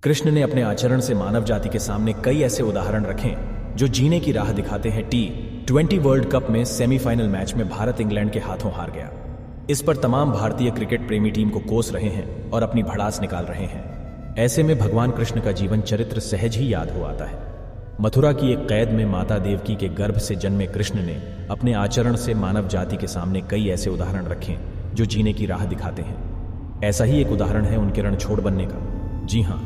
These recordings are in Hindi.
कृष्ण ने अपने आचरण से मानव जाति के सामने कई ऐसे उदाहरण रखे जो जीने की राह दिखाते हैं। T20 वर्ल्ड कप में सेमीफाइनल मैच में भारत इंग्लैंड के हाथों हार गया। इस पर तमाम भारतीय क्रिकेट प्रेमी टीम को कोस रहे हैं और अपनी भड़ास निकाल रहे हैं। ऐसे में भगवान कृष्ण का जीवन चरित्र सहज ही याद हो आता है। मथुरा की एक कैद में माता देवकी के गर्भ से जन्मे कृष्ण ने अपने आचरण से मानव जाति के सामने कई ऐसे उदाहरण रखे जो जीने की राह दिखाते हैं। ऐसा ही एक उदाहरण है उनके रणछोड़ बनने का। जी हाँ,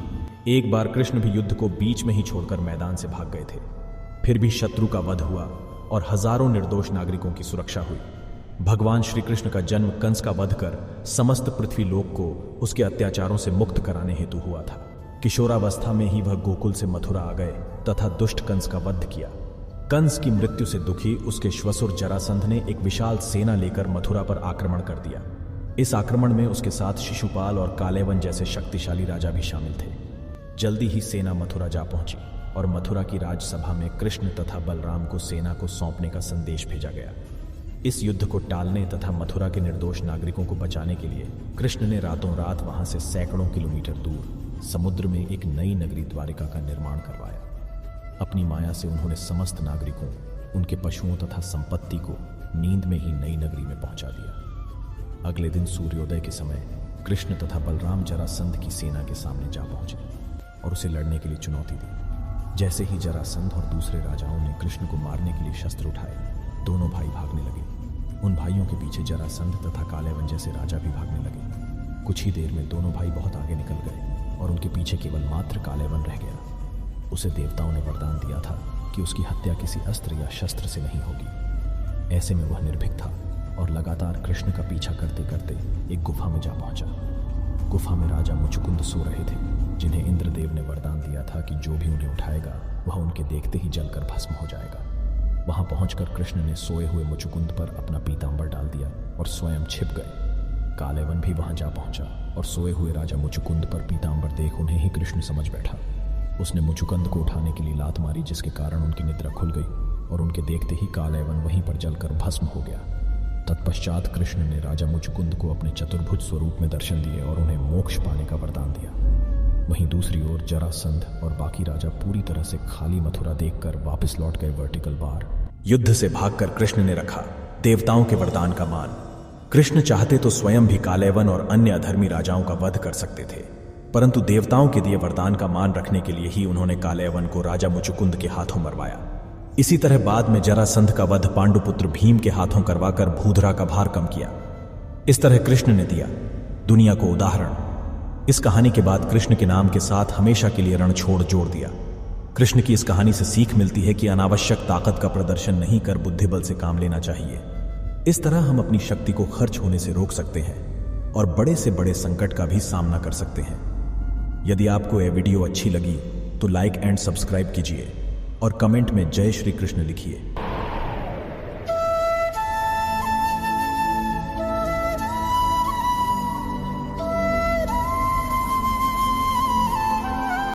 एक बार कृष्ण भी युद्ध को बीच में ही छोड़कर मैदान से भाग गए थे। फिर भी शत्रु का वध हुआ और हजारों निर्दोष नागरिकों की सुरक्षा हुई। भगवान श्री कृष्ण का जन्म कंस का वध कर समस्त पृथ्वी लोक को उसके अत्याचारों से मुक्त कराने हेतु हुआ था। किशोरावस्था में ही वह गोकुल से मथुरा आ गए तथा दुष्ट कंस का वध किया। कंस की मृत्यु से दुखी उसके श्वसुर जरासंध ने एक विशाल सेना लेकर मथुरा पर आक्रमण कर दिया। इस आक्रमण में उसके साथ शिशुपाल और कालेवन जैसे शक्तिशाली राजा भी शामिल थे। जल्दी ही सेना मथुरा जा पहुंची और मथुरा की राजसभा में कृष्ण तथा बलराम को सेना को सौंपने का संदेश भेजा गया। इस युद्ध को टालने तथा मथुरा के निर्दोष नागरिकों को बचाने के लिए कृष्ण ने रातों रात वहां से सैकड़ों किलोमीटर दूर समुद्र में एक नई नगरी द्वारिका का निर्माण करवाया। अपनी माया से उन्होंने समस्त नागरिकों, उनके पशुओं तथा संपत्ति को नींद में ही नई नगरी में पहुंचा दिया। अगले दिन सूर्योदय के समय कृष्ण तथा बलराम जरासंध की सेना के सामने जा पहुंचे और उसे लड़ने के लिए चुनौती दी। जैसे ही जरासंध और दूसरे राजाओं ने कृष्ण को मारने के लिए शस्त्र उठाए, दोनों भाई भागने लगे। उन भाइयों के पीछे जरासंध तथा कालेवन जैसे राजा भी भागने लगे। कुछ ही देर में दोनों भाई बहुत आगे निकल गए और उनके पीछे केवल मात्र कालेवन रह गया। उसे देवताओं ने वरदान दिया था कि उसकी हत्या किसी अस्त्र या शस्त्र से नहीं होगी। ऐसे में वह निर्भीक था और लगातार कृष्ण का पीछा करते करते एक गुफा में जा पहुंचा। गुफा में राजा मुचुकुंद सो रहे थे, जिन्हें इंद्रदेव ने वरदान दिया था कि जो भी उन्हें उठाएगा वह उनके देखते ही जलकर भस्म हो जाएगा। वहां पहुंचकर कृष्ण ने सोए हुए मुचुकुंद पर अपना पीतांबर डाल दिया और स्वयं छिप गए। कालेवन भी वहां जा पहुंचा और सोए हुए राजा मुचुकुंद पर पीतांबर देख उन्हें ही कृष्ण समझ बैठा। उसने मुचुकुंद को उठाने के लिए लात मारी, जिसके कारण उनकी निद्रा खुल गई और उनके देखते ही कालेवन वहीं पर जलकर भस्म हो गया। तत्पश्चात कृष्ण ने राजा मुचुकुंद को अपने चतुर्भुज स्वरूप में दर्शन दिए और उन्हें मोक्ष पाने का वरदान दिया। वहीं दूसरी ओर जरासंध और बाकी राजा पूरी तरह से खाली मथुरा देखकर वापस लौट गए वर्टिकल बार। युद्ध से भागकर कृष्ण ने रखा देवताओं के वरदान का मान। कृष्ण चाहते तो स्वयं भी कालेवन और अन्य अधर्मी राजाओं का वध कर सकते थे, परंतु देवताओं के दिए वरदान का मान रखने के लिए ही उन्होंने कालेवन को राजा मुचुकुंद के हाथों मरवाया। इसी तरह बाद में जरासंध का वध पांडुपुत्र भीम के हाथों करवाकर भूधरा का भार कम किया। इस तरह कृष्ण ने दिया दुनिया को उदाहरण। इस कहानी के बाद कृष्ण के नाम के साथ हमेशा के लिए रणछोड़ जोड़ दिया। कृष्ण की इस कहानी से सीख मिलती है कि अनावश्यक ताकत का प्रदर्शन नहीं कर बुद्धिबल से काम लेना चाहिए। इस तरह हम अपनी शक्ति को खर्च होने से रोक सकते हैं और बड़े से बड़े संकट का भी सामना कर सकते हैं। यदि आपको यह वीडियो अच्छी लगी तो लाइक एंड सब्सक्राइब कीजिए और कमेंट में जय श्री कृष्ण लिखिए।